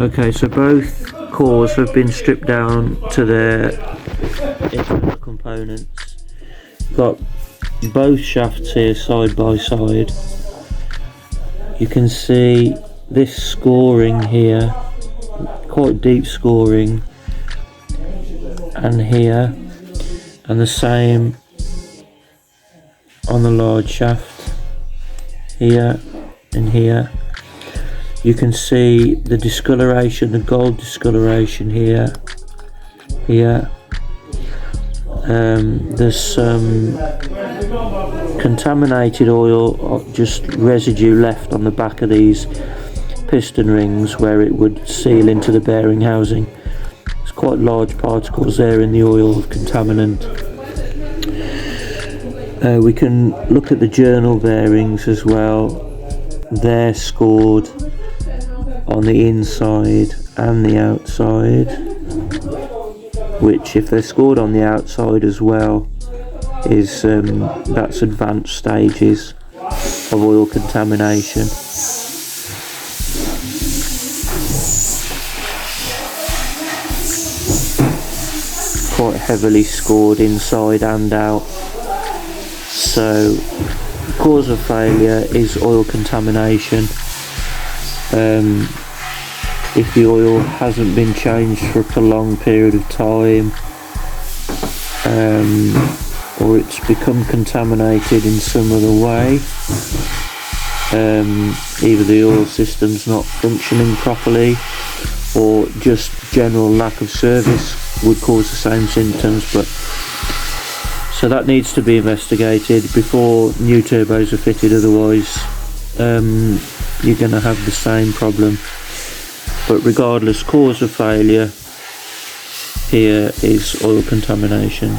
Okay, so both cores have been stripped down to their internal components. Got both shafts here side by side. You can see this scoring here, quite deep scoring, and here, and the same on the large shaft here and here. You can see the discoloration, the gold discoloration here. There's some contaminated oil, just residue left on the back of these piston rings where it would seal into the bearing housing. There's quite large particles there in the oil of contaminant. We can look at the journal bearings as well. They're scored on the inside and the outside, which if they're scored on the outside as well is that's advanced stages of oil contamination. Quite heavily scored inside and out. So cause of failure is oil contamination. If the oil hasn't been changed for a prolonged period of time, or it's become contaminated in some other way, either the oil system's not functioning properly or just general lack of service would cause the same symptoms. But so that needs to be investigated before new turbos are fitted, otherwise you're going to have the same problem. But regardless, cause of failure here is oil contamination.